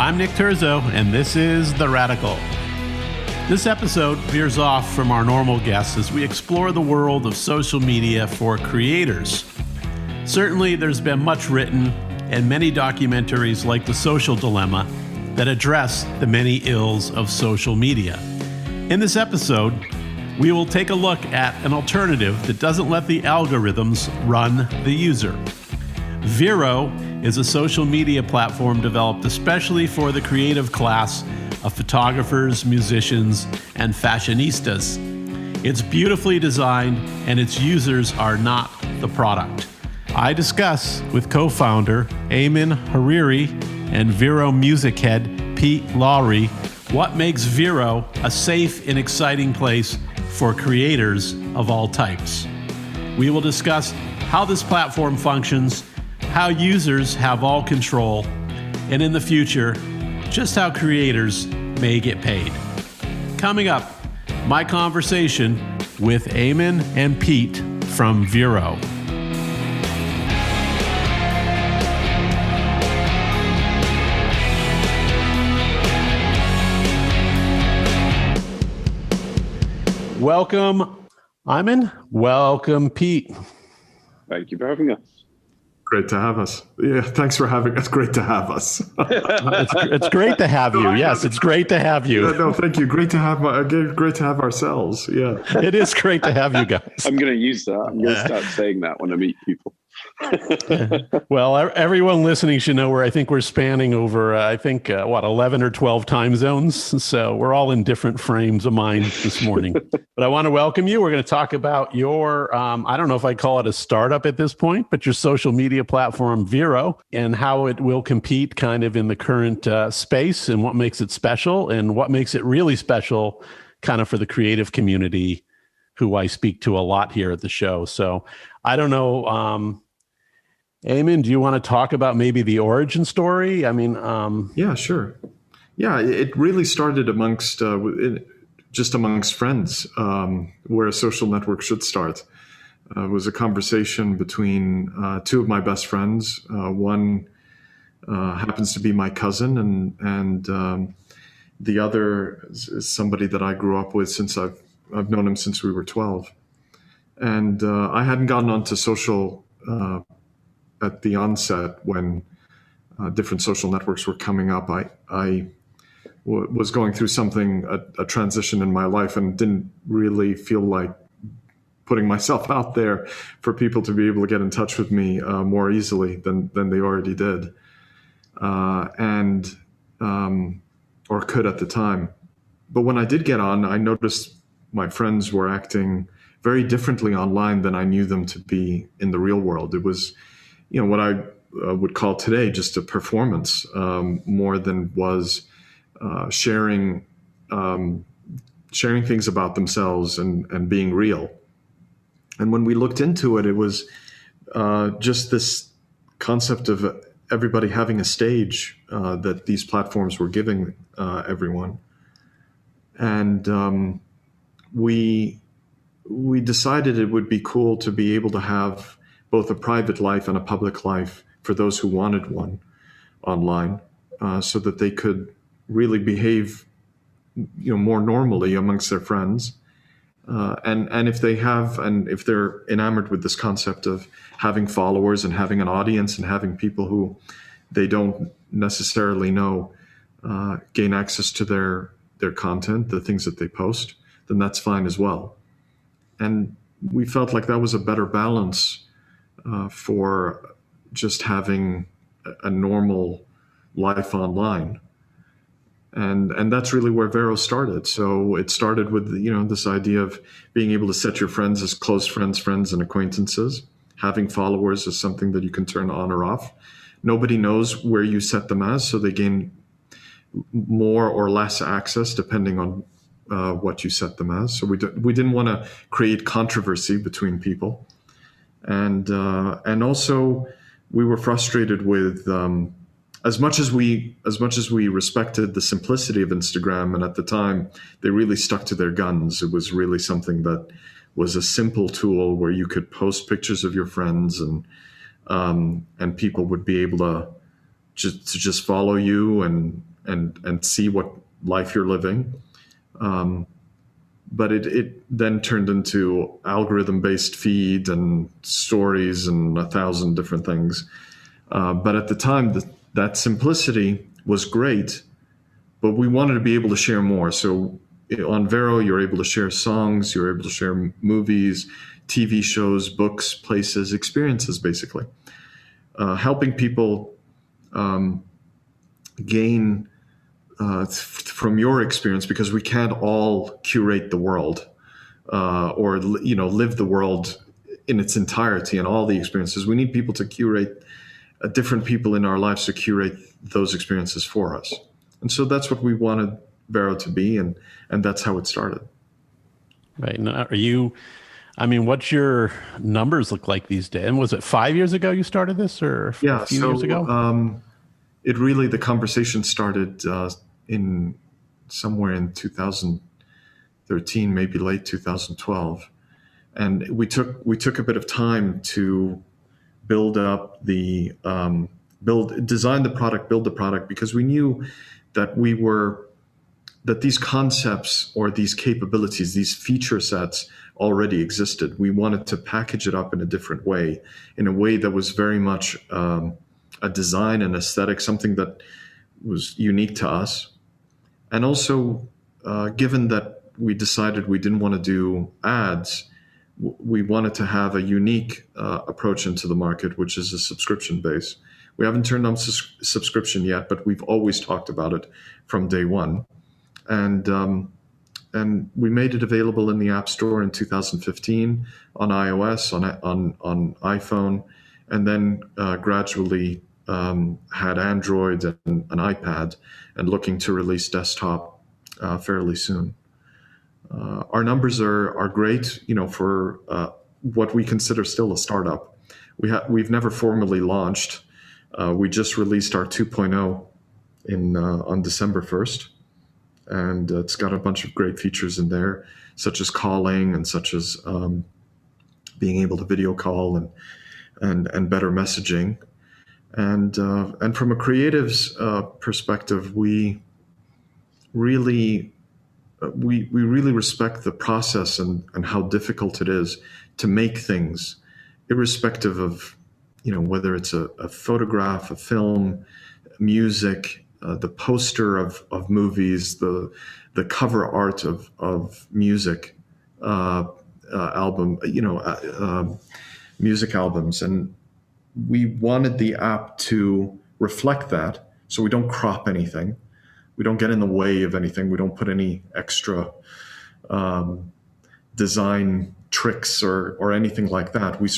I'm Nick Terzo, and this is The Radical. This episode veers off from our normal guests as we explore the world of social media for creators. Certainly, there's been much written and many documentaries like The Social Dilemma that address the many ills of social media. In this episode, we will take a look at an alternative that doesn't let the algorithms run the user. Vero is a social media platform developed especially for the creative class of photographers, musicians, and fashionistas. It's beautifully designed, and its users are not the product. I discuss with co-founder Ayman Hariri and Vero music head Pete Lawrie what makes Vero a safe and exciting place for creators of all types. We will discuss how this platform functions, how users have all control, and in the future, just how creators may get paid. Coming up, my conversation with Ayman and Pete from Vero. Welcome, Ayman. Welcome, Pete. Thank you for having us. Great to have us. Yeah, thanks for having us. Great to have us. It's great to have you. Yes, it's great to have you. Yeah, no, thank you. Great to have ourselves. Yeah, it is great to have you guys. I'm going to use that. I'm going to start saying that when I meet people. Well, everyone listening should know I think we're spanning over, 11 or 12 time zones. So we're all in different frames of mind this morning. But I want to welcome you. We're going to talk about your, I don't know if I call it a startup at this point, but your social media platform, Vero, and how it will compete kind of in the current space and what makes it special and what makes it really special kind of for the creative community who I speak to a lot here at the show. So I don't know, Ayman, do you want to talk about maybe the origin story? I mean, yeah, sure. Yeah, it really started amongst friends, where a social network should start. It was a conversation between two of my best friends. One happens to be my cousin, and the other is somebody that I grew up with since I've known him since we were 12. And I hadn't gotten onto social at the onset when different social networks were coming up. I was going through a transition in my life, and didn't really feel like putting myself out there for people to be able to get in touch with me more easily than they already did, or could at the time. But when I did get on, I noticed my friends were acting very differently online than I knew them to be in the real world. It was, what I would call today just a performance, more than was sharing things about themselves and being real. And when we looked into it, it was just this concept of everybody having a stage that these platforms were giving everyone. And we decided it would be cool to be able to have both a private life and a public life for those who wanted one online, so that they could really behave, more normally amongst their friends. And if they're enamored with this concept of having followers and having an audience and having people who they don't necessarily know gain access to their content, the things that they post, then that's fine as well. And we felt like that was a better balance for just having a normal life online. And that's really where Vero started. So it started with, this idea of being able to set your friends as close friends, and acquaintances. Having followers is something that you can turn on or off. Nobody knows where you set them as, so they gain more or less access depending on what you set them as. So we didn't want to create controversy between people. And also we were frustrated with, as much as we respected the simplicity of Instagram, and at the time they really stuck to their guns. It was really something that was a simple tool where you could post pictures of your friends, and people would be able to just follow you and and see what life you're living. But it then turned into algorithm-based feed and stories and 1,000 different things. But at the time, that simplicity was great, but we wanted to be able to share more. So on Vero, you're able to share songs, you're able to share movies, TV shows, books, places, experiences, basically. Helping people gain from your experience, because we can't all curate the world or live the world in its entirety and all the experiences. We need people to curate, different people in our lives to curate those experiences for us. And so that's what we wanted Vero to be, and that's how it started. Right. Now, what's your numbers look like these days? And was it 5 years ago you started this, or a few years ago? The conversation started in somewhere in 2013, maybe late 2012. And we took a bit of time to build up design the product, build the product, because we knew that that these concepts or these capabilities, these feature sets already existed. We wanted to package it up in a different way, in a way that was very much a design and aesthetic, something that was unique to us. And also, given that we decided we didn't want to do ads, we wanted to have a unique approach into the market, which is a subscription base. We haven't turned on subscription yet, but we've always talked about it from day one. And we made it available in the App Store in 2015 on iOS, on iPhone, and then gradually had Android and an iPad, and looking to release desktop fairly soon. Our numbers are great, for what we consider still a startup. We've never formally launched. We just released our 2.0 on December 1st, and it's got a bunch of great features in there, such as calling and such as being able to video call and better messaging. And from a creative's perspective, we really respect the process and how difficult it is to make things, irrespective of whether it's a photograph, a film, music, the poster of movies, the cover art of music music albums. And we wanted the app to reflect that, so we don't crop anything. We don't get in the way of anything. We don't put any extra design tricks or anything like that. We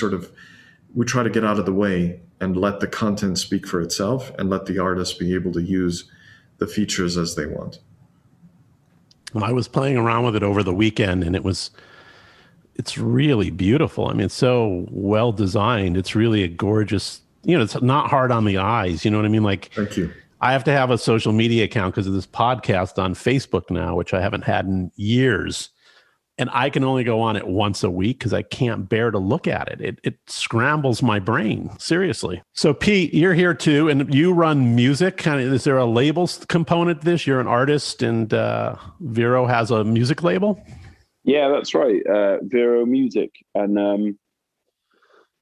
try to get out of the way and let the content speak for itself, and let the artists be able to use the features as they want. Well, I was playing around with it over the weekend, and it's really beautiful. It's so well designed. It's really a gorgeous, it's not hard on the eyes. You know what I mean? Thank you. I have to have a social media account because of this podcast on Facebook now, which I haven't had in years. And I can only go on it once a week because I can't bear to look at it. It scrambles my brain, seriously. So Pete, you're here too, and you run music. Is there a labels component to this? You're an artist, and Vero has a music label? Yeah, that's right. Vero Music. And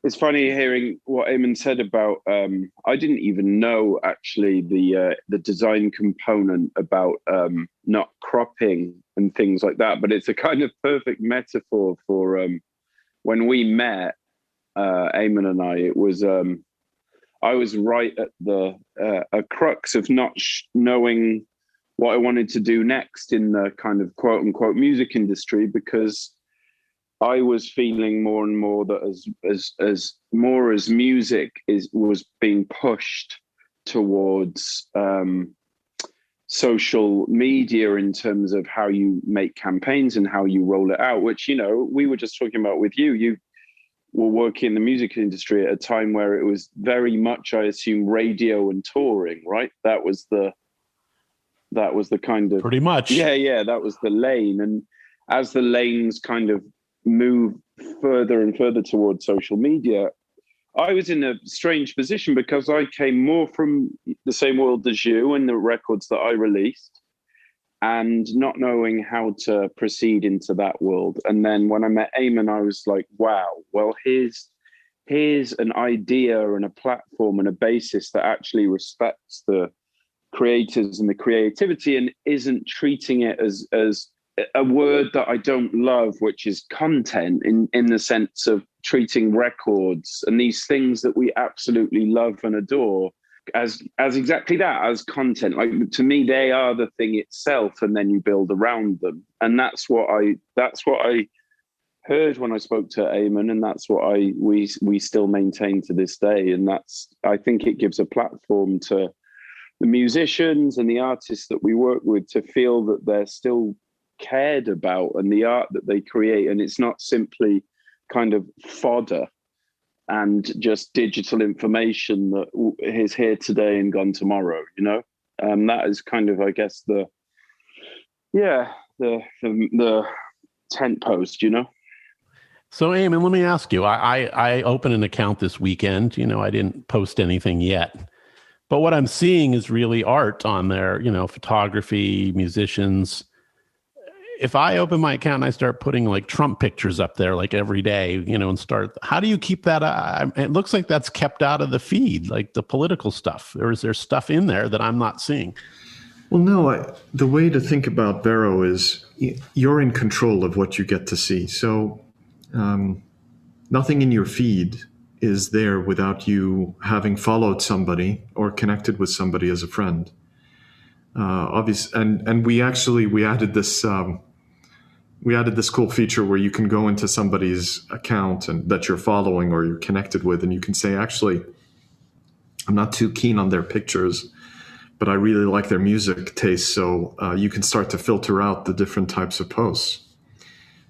it's funny hearing what Ayman said about, I didn't even know actually the design component about not cropping and things like that. But it's a kind of perfect metaphor for when we met, Ayman and I. It was I was right at the a crux of not knowing what I wanted to do next in the kind of quote unquote music industry, because I was feeling more and more that as more as music was being pushed towards social media in terms of how you make campaigns and how you roll it out, which, we were just talking about with you. You were working in the music industry at a time where it was very much, I assume, radio and touring, right? That was the kind of... Pretty much. Yeah, that was the lane. And as the lanes kind of move further and further towards social media, I was in a strange position because I came more from the same world as you and the records that I released, and not knowing how to proceed into that world. And then when I met Ayman, I was like, wow, well, here's an idea and a platform and a basis that actually respects the creators and the creativity and isn't treating it as a word that I don't love, which is content, in the sense of treating records and these things that we absolutely love and adore as exactly that, as content. Like, to me, they are the thing itself, and then you build around them. And that's what I heard when I spoke to Ayman, and that's what we still maintain to this day. And I think it gives a platform to the musicians and the artists that we work with to feel that they're still cared about, and the art that they create, and it's not simply kind of fodder and just digital information that is here today and gone tomorrow. That is kind of, I guess, the tent post. So, Eamon, let me ask you. I opened an account this weekend. I didn't post anything yet, but what I'm seeing is really art on there. Photography, musicians. If I open my account and I start putting like Trump pictures up there like every day, and how do you keep that? It looks like that's kept out of the feed, like the political stuff. Or is there stuff in there that I'm not seeing? Well, no, the way to think about Vero is you're in control of what you get to see. So nothing in your feed is there without you having followed somebody or connected with somebody as a friend. Obvious, and we added this. We added this cool feature where you can go into somebody's account and that you're following or you're connected with, and you can say, actually, I'm not too keen on their pictures, but I really like their music taste. So you can start to filter out the different types of posts.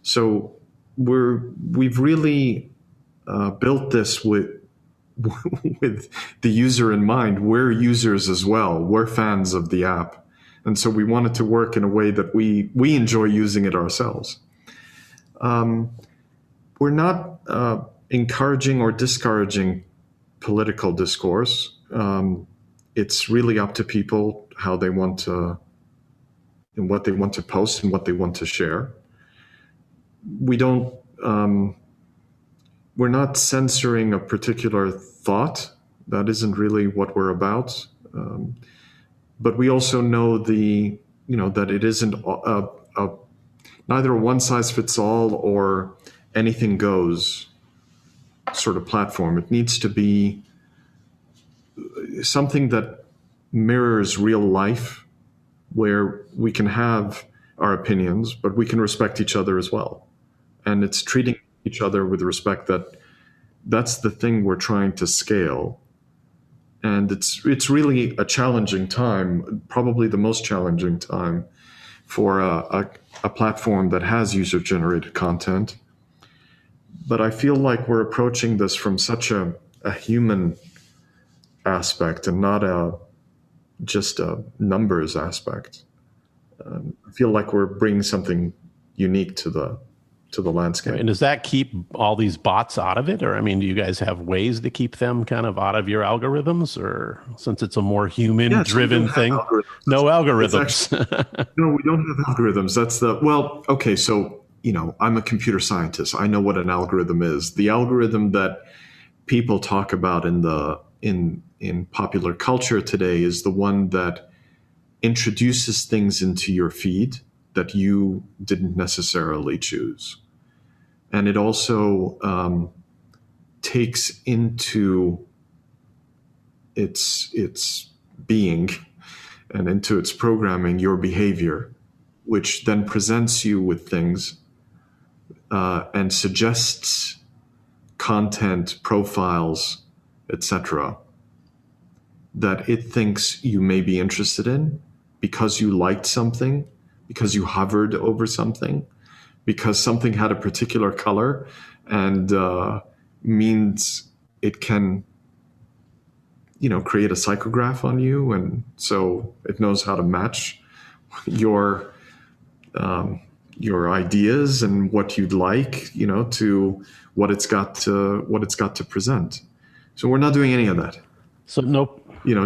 So we've really built this with the user in mind. We're users as well. We're fans of the app. And so we want it to work in a way that we enjoy using it ourselves. We're not encouraging or discouraging political discourse. It's really up to people how they want to, and what they want to post and what they want to share. We're not censoring a particular thought. That isn't really what we're about. But we also know that it isn't neither a one-size-fits-all or anything goes sort of platform. It needs to be something that mirrors real life, where we can have our opinions, but we can respect each other as well. And it's treating each other with respect. That's the thing we're trying to scale. And it's really a challenging time, probably the most challenging time for a platform that has user-generated content. But I feel like we're approaching this from such a human aspect and not just a numbers aspect. I feel like we're bringing something unique to the landscape. And does that keep all these bots out of it? Or, do you guys have ways to keep them kind of out of your algorithms? Or since it's a more human-driven thing? No algorithms. No, we don't have algorithms. So, I'm a computer scientist. I know what an algorithm is. The algorithm that people talk about in popular culture today is the one that introduces things into your feed that you didn't necessarily choose. And it also takes into its being and into its programming your behavior, which then presents you with things and suggests content, profiles, etc., that it thinks you may be interested in because you liked something, because you hovered over something, because something had a particular color, and means it can, create a psychograph on you, and so it knows how to match your ideas and what you'd like, to what it's got to present. So we're not doing any of that. So nope.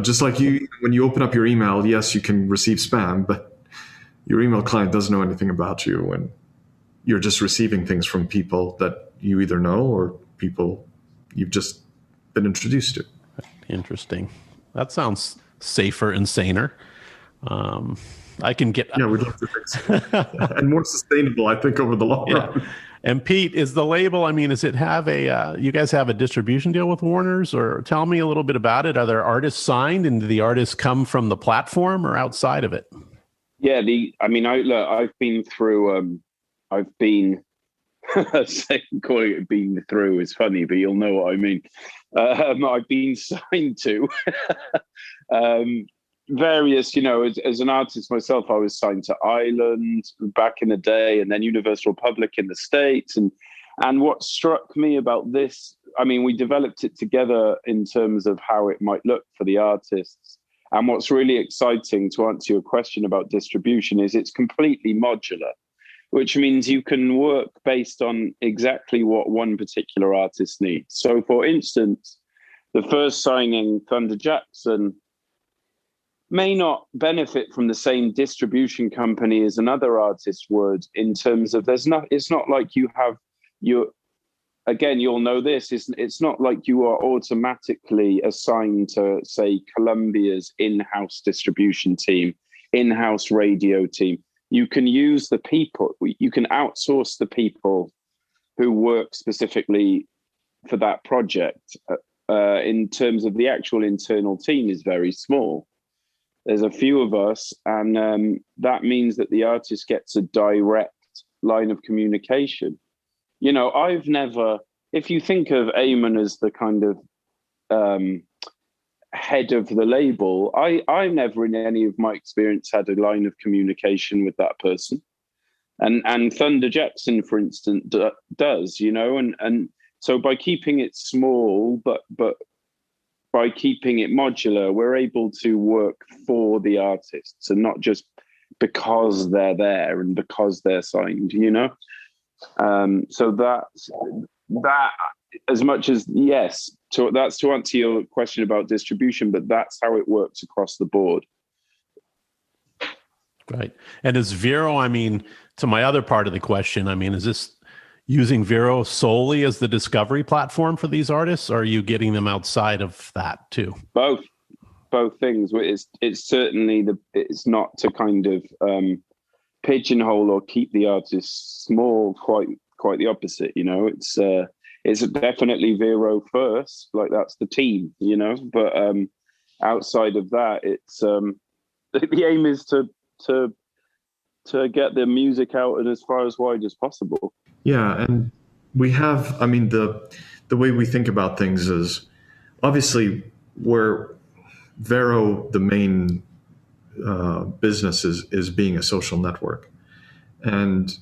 Just like when you open up your email, yes, you can receive spam, but your email client doesn't know anything about you, and you're just receiving things from people that you either know or people you've just been introduced to. Interesting. That sounds safer and saner. I can get... Yeah, we'd love to think so. And more sustainable, I think, over the long run. And Pete, is the label, does it have you guys have a distribution deal with Warner's, or tell me a little bit about it? Are there artists signed, and do the artists come from the platform or outside of it? Yeah, I've been through, calling it been through is funny, but you'll know what I mean. I've been signed to various, as an artist myself, I was signed to Island back in the day, and then Universal Republic in the States. And what struck me about this, we developed it together in terms of how it might look for the artists. And what's really exciting, to answer your question about distribution, is it's completely modular, which means you can work based on exactly what one particular artist needs. So, for instance, the first signing, Thunder Jackson, may not benefit from the same distribution company as another artist would, in terms of it's not like you have again, you'll know this, it's not like you are automatically assigned to, say, Columbia's in-house distribution team, in-house radio team. You can use the people, you can outsource the people who work specifically for that project. In terms of the actual internal team is very small. There's a few of us, and that means that the artist gets a direct line of communication. I've never, if you think of Ayman as the kind of head of the label, I never in any of my experience had a line of communication with that person. And Thunder Jackson, for instance, does, and so by keeping it small, but by keeping it modular, we're able to work for the artists and not just because they're there and because they're signed, So that as much as, yes, that's to answer your question about distribution, but that's how it works across the board. Right. And is Vero, to my other part of the question, is this using Vero solely as the discovery platform for these artists, or are you getting them outside of that too? Both things. It's certainly it's not to kind of pigeonhole or keep the artists small. Quite the opposite. It's definitely Vero first. Like, that's the team. But outside of that, it's the aim is to get the music out and as far as wide as possible. Yeah, and we have, the way we think about things is, obviously, where Vero, the main business is being a social network. And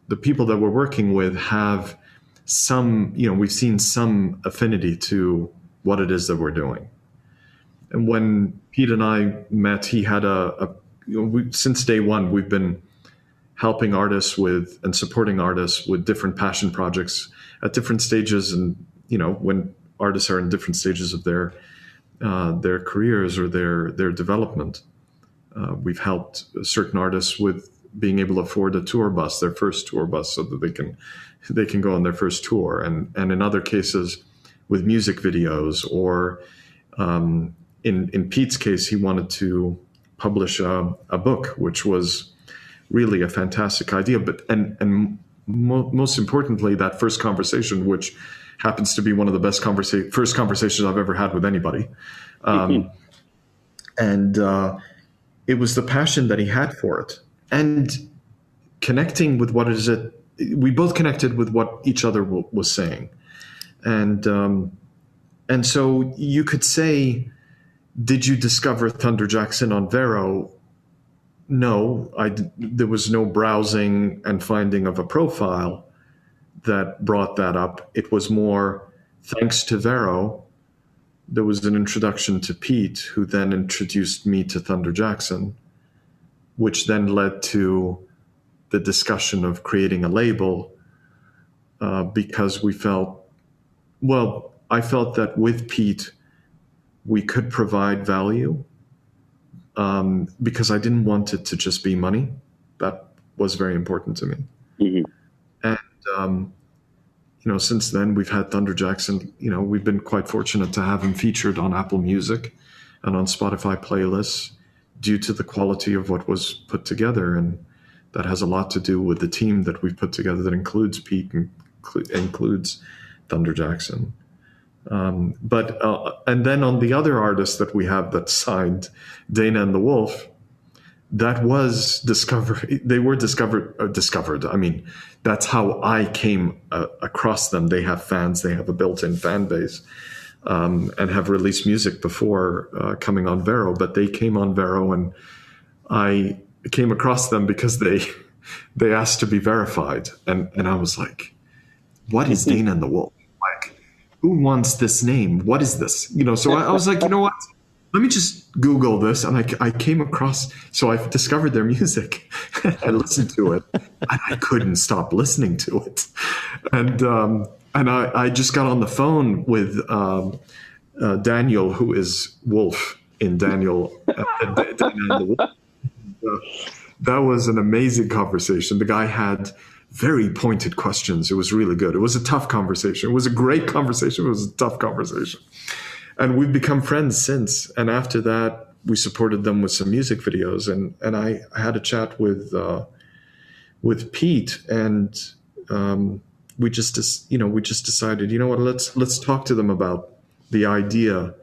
the people that we're working with have some, we've seen some affinity to what it is that we're doing. And when Pete and I met, he had since day one, we've been helping artists with and supporting artists with different passion projects at different stages. And, when artists are in different stages of their careers or their development, we've helped certain artists with being able to afford a tour bus, their first tour bus, so that they can go on their first tour. And in other cases with music videos, or in Pete's case, he wanted to publish a book, which was really a fantastic idea. But most importantly, that first conversation, which happens to be one of the best first conversations I've ever had with anybody. And it was the passion that he had for it, and connecting with what is it. We both connected with what each other was saying, and so you could say, did you discover Thunder Jackson on Vero? No, there was no browsing and finding of a profile that brought that up. It was more, thanks to Vero, there was an introduction to Pete, who then introduced me to Thunder Jackson, which then led to the discussion of creating a label, because we felt, well, I felt that with Pete, we could provide value because I didn't want it to just be money. That was very important to me. Mm-hmm. And, since then we've had Thunder Jackson, we've been quite fortunate to have him featured on Apple Music and on Spotify playlists due to the quality of what was put together. And that has a lot to do with the team that we've put together that includes Pete and includes Thunder Jackson. And then on the other artists that we have that signed, Dana and the Wolf, that was discovered. They were discovered. I mean, that's how I came across them. They have fans. They have a built-in fan base, and have released music before coming on Vero. But they came on Vero, and I came across them because they asked to be verified, and I was like, "What is Dana and the Wolf? Like, who wants this name? What is this?" So I was like, you know what? Let me just Google this. And I came across, so I discovered their music. I listened to it, and I couldn't stop listening to it. And I just got on the phone with Daniel, who is Wolf in Daniel. And the Wolf. That was an amazing conversation. The guy had very pointed questions. It was really good. It was a tough conversation. It was a great conversation. It was a tough conversation. And we've become friends since. And after that, we supported them with some music videos. And I had a chat with Pete, and we just decided, you know what, let's talk to them about the idea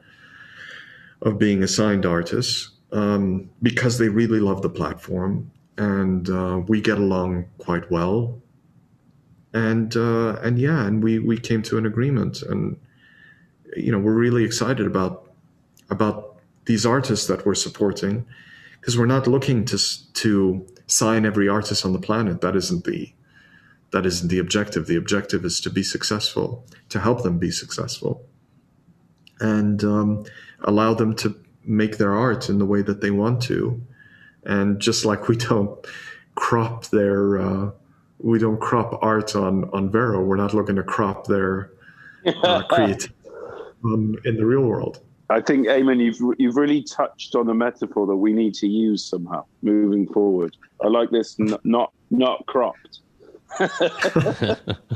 of being a signed artist, because they really love the platform, and we get along quite well. And we came to an agreement, and we're really excited about these artists that we're supporting, because we're not looking to sign every artist on the planet. That isn't the objective. The objective is to be successful, to help them be successful, and allow them to make their art in the way that they want to. And just like we don't crop art on Vero, we're not looking to crop their creativity in the real world. I think, Ayman, you've really touched on a metaphor that we need to use somehow moving forward. I like this, not cropped.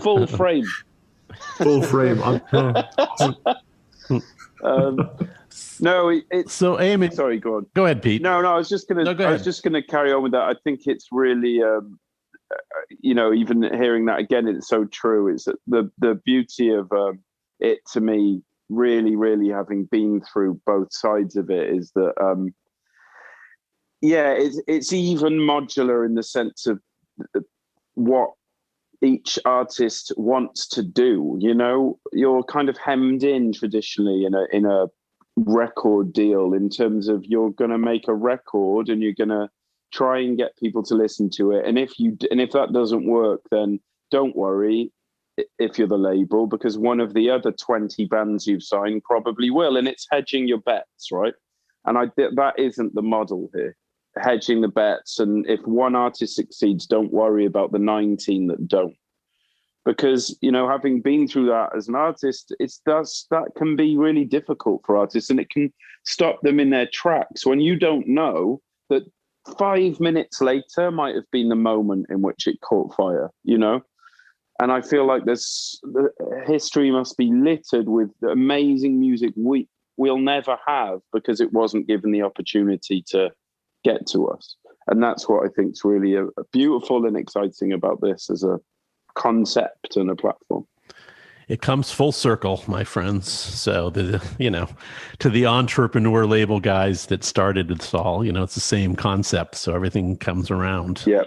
Full frame. Full frame. No, so Ayman. Sorry, go on. Go ahead, Pete. No, I was just gonna carry on with that. I think it's really, even hearing that again, it's so true. It's the beauty of it to me. Really, really having been through both sides of it is that, it's even modular in the sense of what each artist wants to do. You're kind of hemmed in traditionally in a record deal in terms of you're going to make a record and you're going to try and get people to listen to it. And if that doesn't work, then don't worry if you're the label, because one of the other 20 bands you've signed probably will, and it's hedging your bets, right? And that isn't the model here, hedging the bets. And if one artist succeeds, don't worry about the 19 that don't, because having been through that as an artist, that can be really difficult for artists, and it can stop them in their tracks when you don't know that 5 minutes later might have been the moment in which it caught fire. And I feel like the history must be littered with amazing music we'll never have because it wasn't given the opportunity to get to us. And that's what I think is really a beautiful and exciting about this as a concept and a platform. It comes full circle, my friends. So to the entrepreneur label guys that started this all, it's the same concept. So everything comes around. Yeah.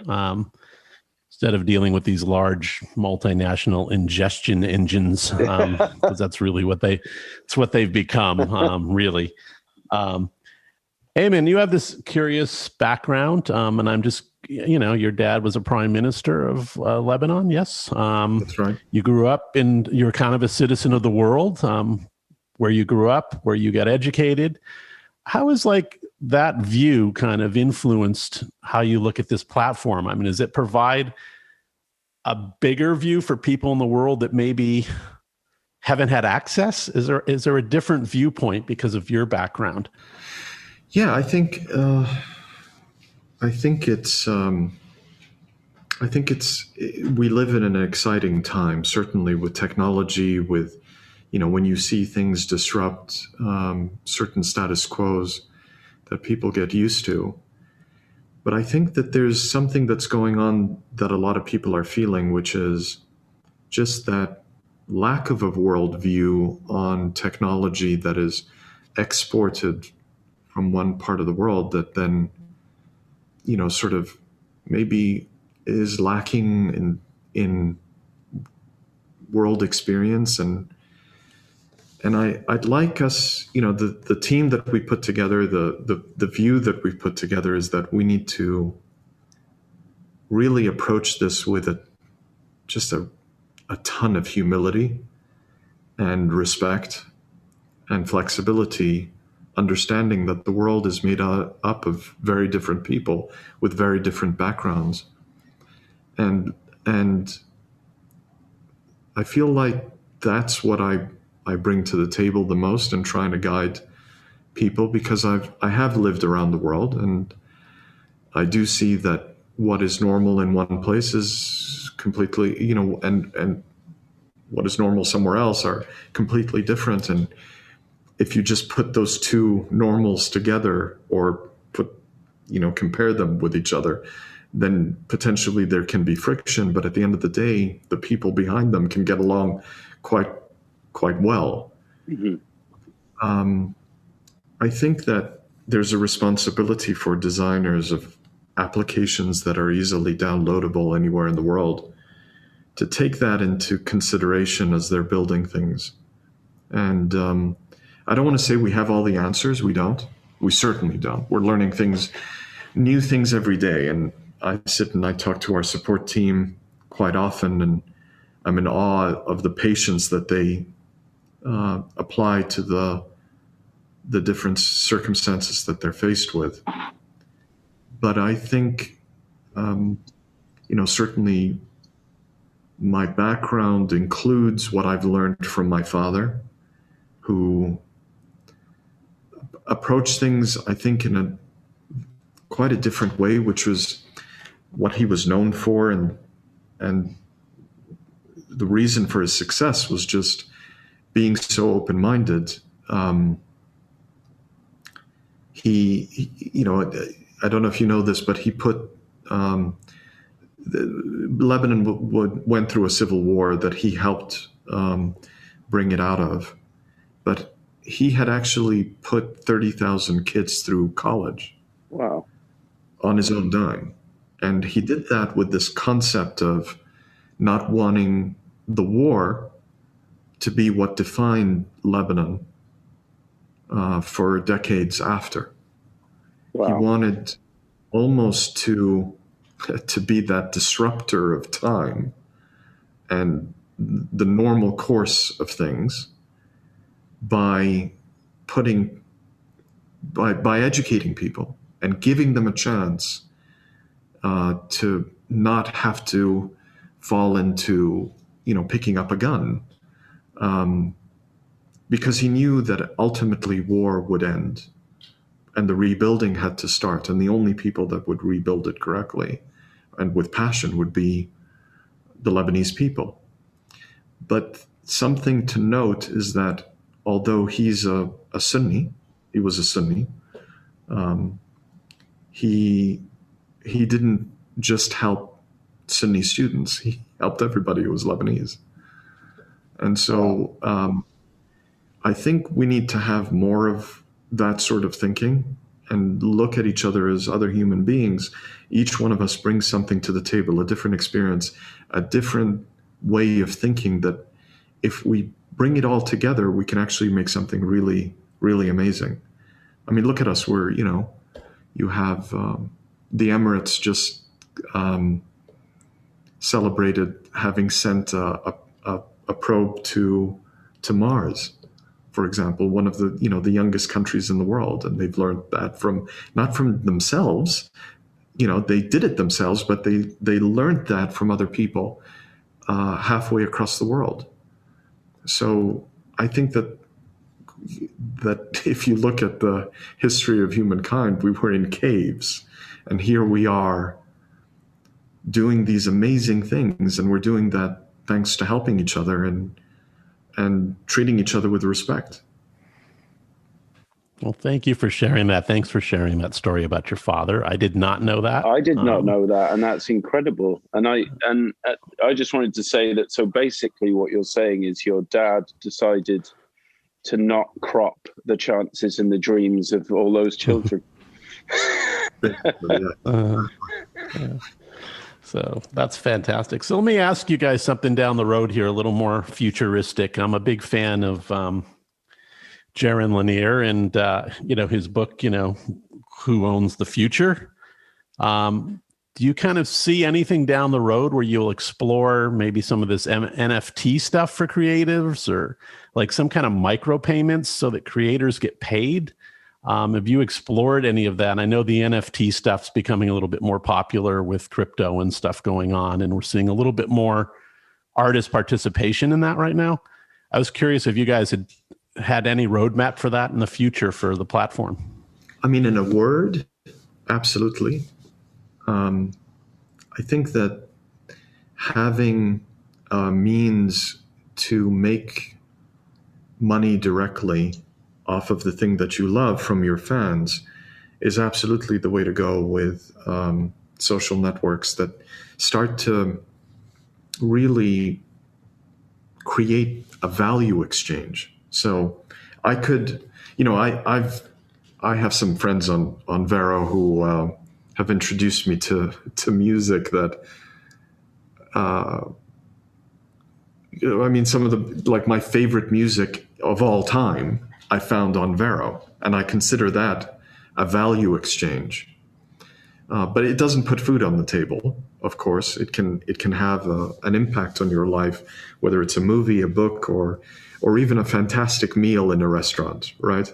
Instead of dealing with these large multinational ingestion engines, because that's really what they've become, really. Ayman, you have this curious background, and I'm just, your dad was a prime minister of Lebanon, yes? That's right. You grew up you're kind of a citizen of the world, where you grew up, where you got educated. How is that view kind of influenced how you look at this platform? I mean, does it provide a bigger view for people in the world that maybe haven't had access? Is there a different viewpoint because of your background? Yeah, I think we live in an exciting time, certainly with technology, with, when you see things disrupt certain status quos that people get used to. But I think that there's something that's going on that a lot of people are feeling, which is just that lack of a worldview on technology that is exported from one part of the world that then, sort of maybe is lacking in world experience. And I'd like us, the team that we put together, the view that we've put together is that we need to really approach this with just a ton of humility and respect and flexibility, understanding that the world is made up of very different people with very different backgrounds. And I feel like that's what I bring to the table the most in trying to guide people, because I have lived around the world, and I do see that what is normal in one place is completely, and what is normal somewhere else are completely different. And if you just put those two normals together or compare them with each other, then potentially there can be friction. But at the end of the day, the people behind them can get along quite well. Mm-hmm. I think that there's a responsibility for designers of applications that are easily downloadable anywhere in the world to take that into consideration as they're building things. And I don't want to say we have all the answers. We don't. We certainly don't. We're learning new things every day. And I sit and I talk to our support team quite often, and I'm in awe of the patience that they apply to the different circumstances that they're faced with. But I think, certainly my background includes what I've learned from my father, who approached things, I think, in quite a different way, which was what he was known for, and the reason for his success was just being so open-minded. He I don't know if you know this, but he put Lebanon went through a civil war that he helped bring it out of, but he had actually put 30,000 kids through college. Wow. On his own dime. And he did that with this concept of not wanting the war to be what defined Lebanon for decades after. Wow. He wanted almost to be that disruptor of time and the normal course of things by educating people and giving them a chance to not have to fall into, picking up a gun, because he knew that ultimately war would end and the rebuilding had to start. And the only people that would rebuild it correctly and with passion would be the Lebanese people. But something to note is that although he's a Sunni, he was a Sunni, he didn't just help Sunni students. He helped everybody who was Lebanese. And so I think we need to have more of that sort of thinking and look at each other as other human beings. Each one of us brings something to the table, a different experience, a different way of thinking, that if we bring it all together, we can actually make something really, really amazing. I mean, look at us. We're, you have the Emirates just celebrated having sent a probe to Mars, for example, one of the the youngest countries in the world, and they've learned that not from themselves. They did it themselves, but they learned that from other people halfway across the world. So I think that if you look at the history of humankind, we were in caves, and here we are doing these amazing things, and we're doing that thanks to helping each other and treating each other with respect. Well, thank you for sharing that. Thanks for sharing that story about your father. I did not know that. I did not know that, and that's incredible. And I just wanted to say that. So basically, what you're saying is your dad decided to not crop the chances and the dreams of all those children. Yeah. So that's fantastic. So let me ask you guys something down the road here, a little more futuristic. I'm a big fan of Jaron Lanier and, his book, Who Owns the Future? Do you kind of see anything down the road where you'll explore maybe some of this NFT stuff for creatives, or like some kind of micropayments so that creators get paid? Have you explored any of that? And I know the NFT stuff's becoming a little bit more popular with crypto and stuff going on, and we're seeing a little bit more artist participation in that right now. I was curious if you guys had any roadmap for that in the future for the platform. I mean, in a word, absolutely. I think that having a means to make money directly off of the thing that you love from your fans is absolutely the way to go with social networks that start to really create a value exchange. So I could, I have some friends on Vero who have introduced me to music that, some of the, like, my favorite music of all time I found on Vero, and I consider that a value exchange. But it doesn't put food on the table. Of course, it can have an impact on your life, whether it's a movie, a book, or even a fantastic meal in a restaurant, right?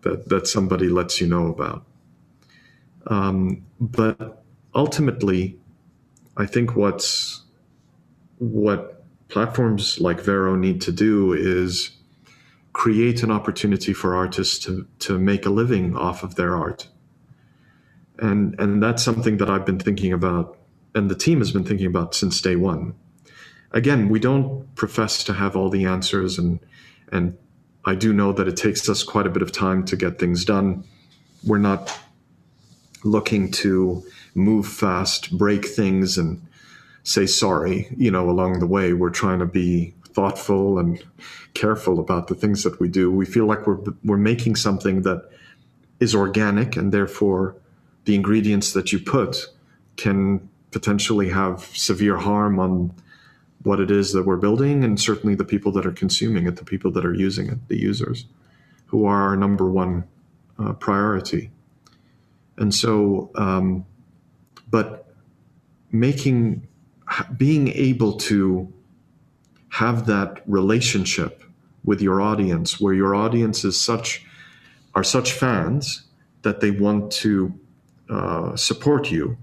That somebody lets you know about. But ultimately, I think what platforms like Vero need to do is create an opportunity for artists to make a living off of their art. And that's something that I've been thinking about, and the team has been thinking about since day one. Again, we don't profess to have all the answers, and I do know that it takes us quite a bit of time to get things done. We're not looking to move fast, break things, and say sorry, along the way. We're trying to be thoughtful and careful about the things that we do. We feel like we're making something that is organic, and therefore the ingredients that you put can potentially have severe harm on what it is that we're building, and certainly the people that are consuming it, the people that are using it, the users, who are our number one priority. And so, but being able to have that relationship with your audience, where your audience are such fans that they want to support you,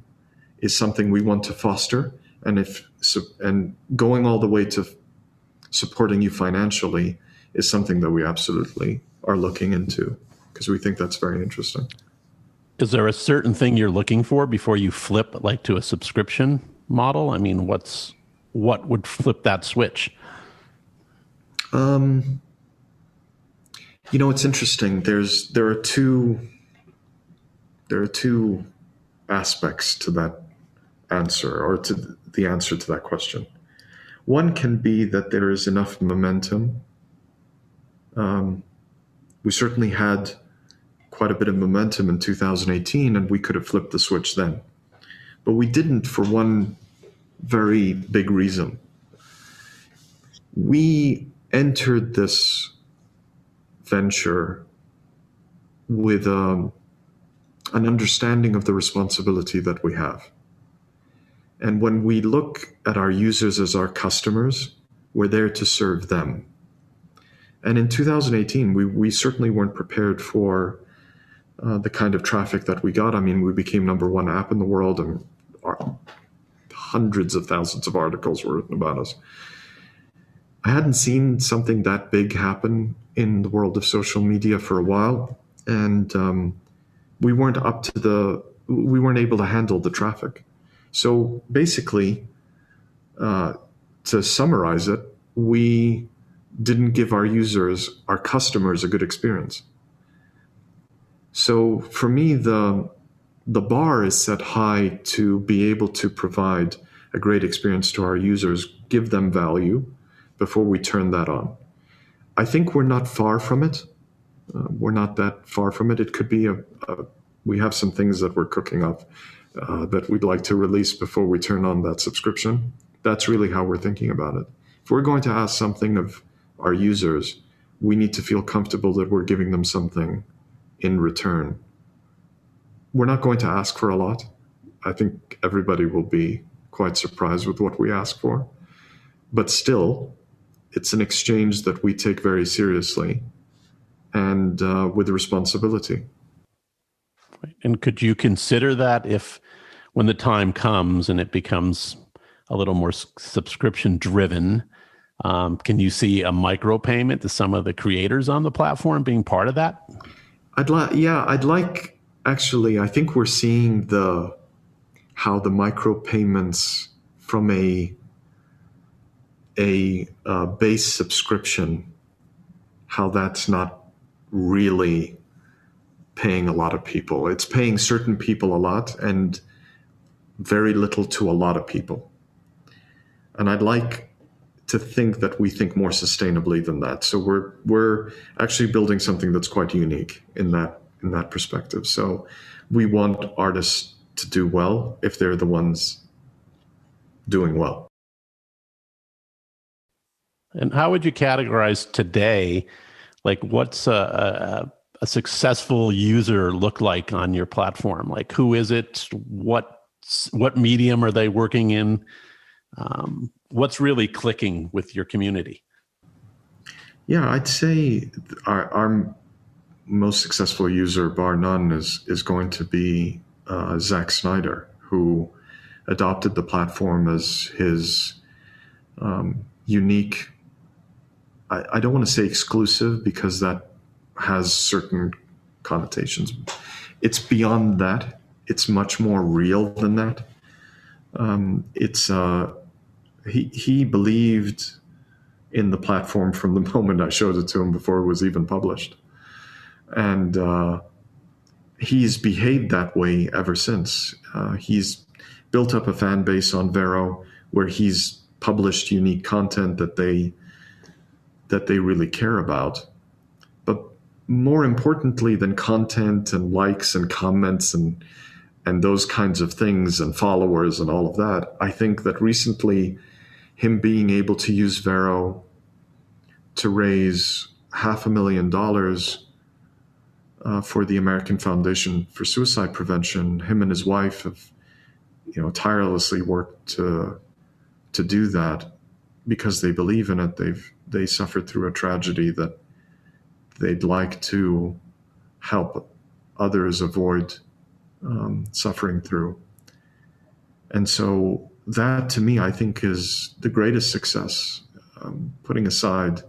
is something we want to foster. And going all the way to supporting you financially is something that we absolutely are looking into, because we think that's very interesting. Is there a certain thing you're looking for before you flip, like, to a subscription model? I mean, what would flip that switch? It's interesting. There are two aspects to that answer, or to the answer to that question. One can be that there is enough momentum. We certainly had quite a bit of momentum in 2018, and we could have flipped the switch then. But we didn't, for one very big reason. We entered this venture with an understanding of the responsibility that we have. And when we look at our users as our customers, we're there to serve them. And in 2018, we certainly weren't prepared for the kind of traffic that we got. I mean, we became number one app in the world, and hundreds of thousands of articles were written about us. I hadn't seen something that big happen in the world of social media for a while, and we weren't able to handle the traffic. So basically, to summarize it, we didn't give our customers, a good experience. So for me, the bar is set high to be able to provide a great experience to our users, give them value before we turn that on. I think we're not far from it. We're not that far from it. It could be we have some things that we're cooking up that we'd like to release before we turn on that subscription. That's really how we're thinking about it. If we're going to ask something of our users, we need to feel comfortable that we're giving them something in return. We're not going to ask for a lot. I think everybody will be quite surprised with what we ask for. But still, it's an exchange that we take very seriously and with responsibility. And could you consider that if, when the time comes and it becomes a little more subscription driven, can you see a micropayment to some of the creators on the platform being part of that? Actually, I think we're seeing how the micropayments from a base subscription, how that's not really paying a lot of people. It's paying certain people a lot and very little to a lot of people. And I'd like to think that we think more sustainably than that. So we're actually building something that's quite unique in that perspective. So we want artists to do well if they're the ones doing well. And how would you categorize today, like what's a successful user look like on your platform? Like who is it? What medium are they working in? What's really clicking with your community? Yeah, I'd say our most successful user, bar none, is going to be Zack Snyder, who adopted the platform as his unique. I don't want to say exclusive because that has certain connotations. It's beyond that. It's much more real than that. He believed in the platform from the moment I showed it to him before it was even published. And he's behaved that way ever since. He's built up a fan base on Vero where he's published unique content that they really care about. But more importantly than content and likes and comments and those kinds of things and followers and all of that, I think that recently him being able to use Vero to raise $500,000 for the American Foundation for Suicide Prevention, him and his wife have, tirelessly worked to do that because they believe in it. They suffered through a tragedy that they'd like to help others avoid suffering through. And so that, to me, I think is the greatest success. Putting aside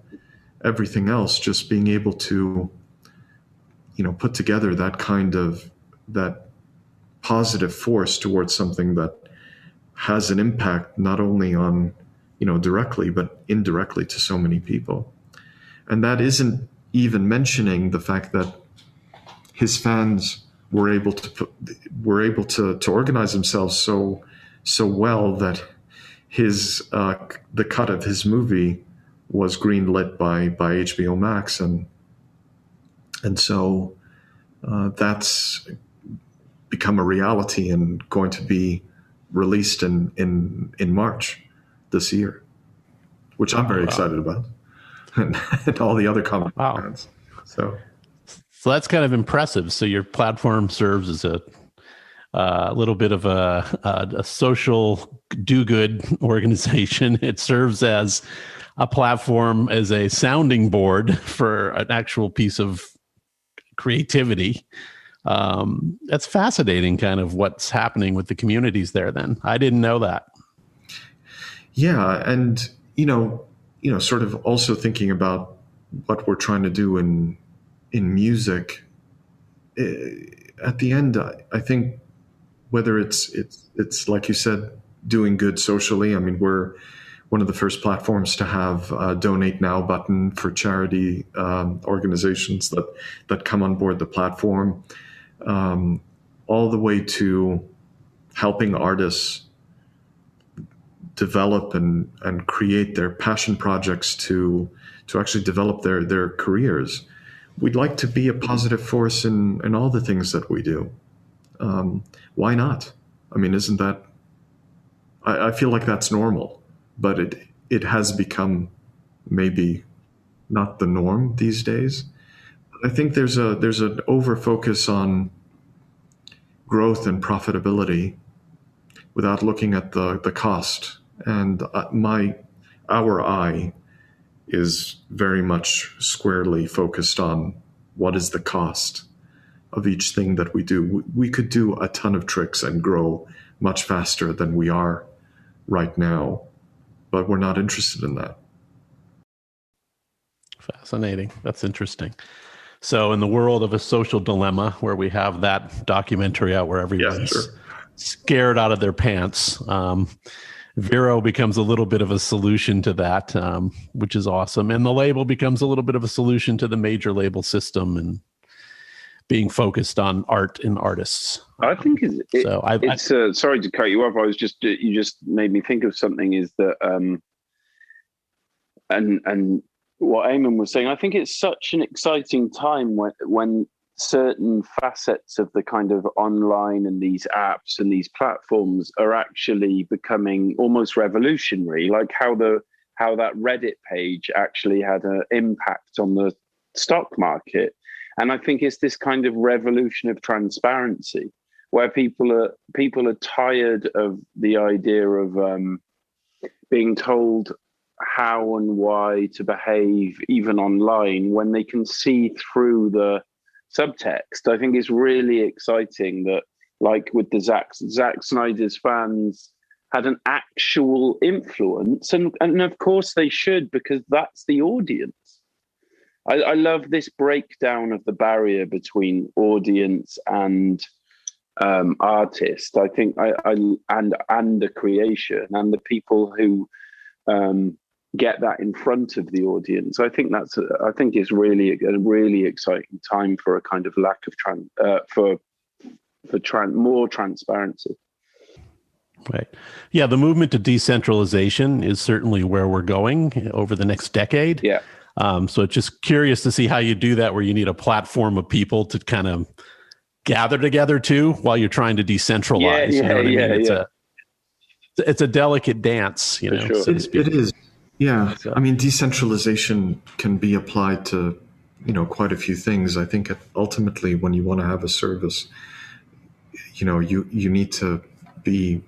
everything else, just being able to, put together that positive force towards something that has an impact not only on, directly, but indirectly to so many people. And that isn't even mentioning the fact that his fans were able to organize themselves so well that the cut of his movie was greenlit by HBO Max, and so that's become a reality and going to be released in March this year, which I'm very excited about, and all the other comic fans. So that's kind of impressive. So your platform serves as a little bit of a social do-good organization. It serves as a platform, as a sounding board for an actual piece of creativity. That's fascinating, kind of what's happening with the communities there then. I didn't know that. Yeah, and sort of also thinking about what we're trying to do in music. At the end, I think whether it's like you said, doing good socially. I mean, we're one of the first platforms to have a donate now button for charity organizations that come on board the platform, all the way to helping artists develop and create their passion projects to actually develop their careers. We'd like to be a positive force in all the things that we do. Why not? I mean, isn't that? I feel like that's normal, but it has become maybe not the norm these days. I think there's an over focus on growth and profitability without looking at the cost. And our eye is very much squarely focused on what is the cost of each thing that we do. We could do a ton of tricks and grow much faster than we are right now, but we're not interested in that. Fascinating. That's interesting. So in the world of A Social Dilemma, where we have that documentary out where everyone's scared out of their pants, Vero becomes a little bit of a solution to that, which is awesome. And the label becomes a little bit of a solution to the major label system and being focused on art and artists. I think it's sorry to cut you off. You just made me think of something, is that, and what Ayman was saying, I think it's such an exciting time when certain facets of the kind of online and these apps and these platforms are actually becoming almost revolutionary, like how that Reddit page actually had an impact on the stock market. And I think it's this kind of revolution of transparency where people are tired of the idea of being told how and why to behave even online when they can see through the subtext. I think it's really exciting that, like with the Zack Snyder's fans had an actual influence, and of course they should, because that's the audience. I love this breakdown of the barrier between audience and artist. I think and the creation and the people who get that in front of the audience. I think it's really a really exciting time for a kind of lack of more transparency. Right. Yeah, the movement to decentralization is certainly where we're going over the next decade. Yeah. So it's just curious to see how you do that, where you need a platform of people to kind of gather together too, while you're trying to decentralize. It's a delicate dance, For sure. so to speak. It is. Yeah. I mean, decentralization can be applied to, quite a few things. I think ultimately when you want to have a service, you need to be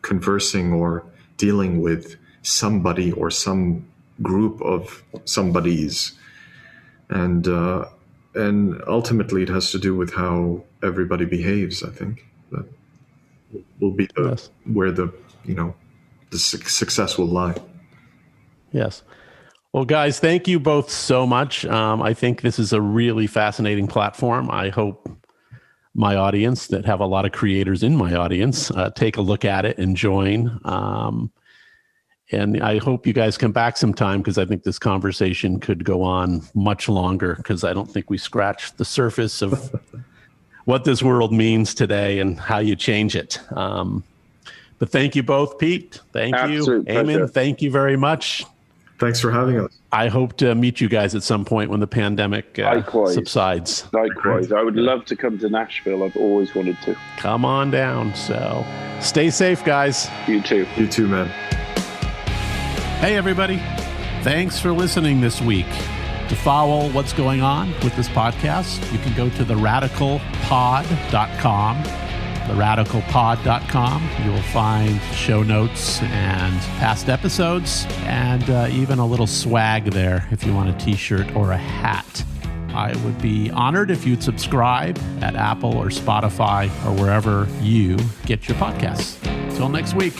conversing or dealing with somebody or some group of somebodies, and ultimately it has to do with how everybody behaves. I think that will be where the success will lie. Yes. Well, guys, thank you both so much. I think this is a really fascinating platform. I hope my audience, that have a lot of creators in my audience, take a look at it and join. And I hope you guys come back sometime, because I think this conversation could go on much longer, because I don't think we scratched the surface of what this world means today and how you change it. But thank you both, Pete. Thank you. Ayman, thank you very much. Thanks for having us. I hope to meet you guys at some point when the pandemic subsides. Likewise. I would love to come to Nashville. I've always wanted to. Come on down. So stay safe, guys. You too. You too, man. Hey, everybody. Thanks for listening this week. To follow what's going on with this podcast, you can go to theradicalpod.com. Theradicalpod.com. You'll find show notes and past episodes, and even a little swag there if you want a t-shirt or a hat. I would be honored if you'd subscribe at Apple or Spotify or wherever you get your podcasts. Till next week.